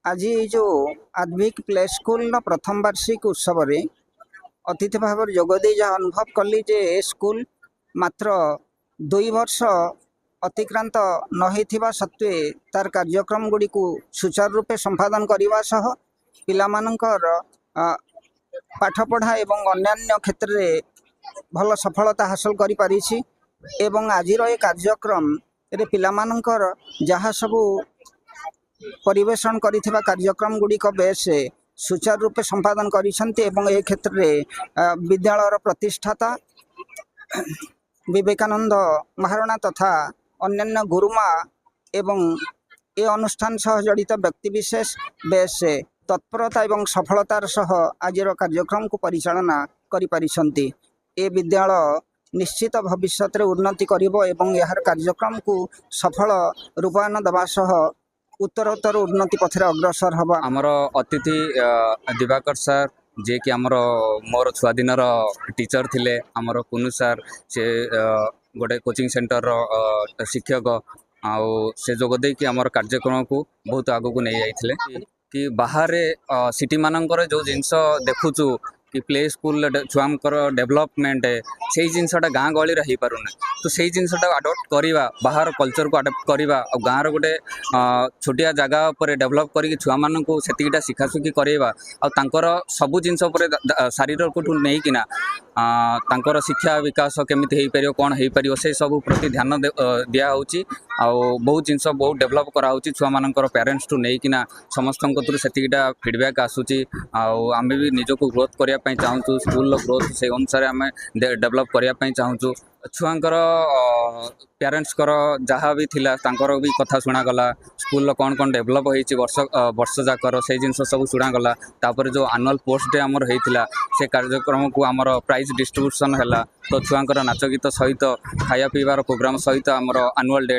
आज ये जो आध्विक प्ले स्कूल प्रथम वार्षिक उत्सव रे अतिथि भाव जोगदे जहाँ अनुभव कली जे ए स्कूल मात्र 2 वर्ष अतिक्रांत नहिथिबा सत्वे तार कार्यक्रम गुड़ी को सुचारू रूपे संपादन करने सह पिलामानंकर पाठपढ़ा एवं अन्यान्य क्षेत्र में भल सफलता हासिल करि पारिछि एवं आजिर ए कार्यक्रम रे पिलामानंकर जहाँ सबू परिवेशन करिथिबा कार्यक्रम गुड़िक बेस सुचारू रूपे संपादन करिसंती एवं ए क्षेत्र में विद्यालयर प्रतिष्ठाता विवेकानंद महारणा तथा अन्यान्य गुरुमा एवं ए अनुष्ठान सह जड़ित व्यक्तिविशेष बेस तत्परता एवं सफलतार सह आजिर कार्यक्रम को परिचालना करि पारिसंती। ए विद्यालय निश्चित भविष्य में उन्नति करिबो एवं यार कार्यक्रम को सफल रूपायन दबा सह उत्तरोत्तर उन्नति पथरे अग्रसर हबा। आमर अतिथि दिवाकर सर जे कि आमर मोर छुआ दिन टीचर थिले आमर कुनु सर से गोटे कोचिंग सेंटर शिक्षक आउ से जोगदे कि आमर कार्यक्रम को बहुत आगु को नहीं जाइथिले कि बाहर सिटी मानकर जो जिनस देखुचु कि प्ले स्कूल छुआंकर डेवलपमेंट से जिनसटा गाँ गहली हो पारुना तो से जिनसटा आडप्ट करवा बाहर कल्चर को आडप्ट करवा और गाँव गोटे छोटिया जगह पर डेवलप करके छुआ मान को सेतिकिटा शिखाशुखी करवा आर सबू जिनस शारीर को नहींकिना तांकर शिक्षा विकास केमिति हो पार कौन हो पार से सब प्रति ध्यान दिया बहुत जिनस बहुत डेवलप कराऊँच छुआ मानकर पेरेंट्स टू नहींकिना समस्त सेतिकिटा फीडबैक आसूची आम भी निजक ग्रोथ करने चाहूँ स्कूल ग्रोथ से अनुसार आम डेवलप करने चाहूँ छुआंकर पेरेंट्स जहाँ भी थिला तांकर भी कथा शुणागला स्कूल कौन कौन डेवलप होती वर्ष जाकर से जिन सब शुणागला तापर जो एनुअल पोस्ट डे आमर होता से कार्यक्रम को आमर प्राइज डिस्ट्रीब्यूशन है तो छुआंकर नाच गीत सहित खाया पीबार प्रोग्राम सहित आमर एनुअल डे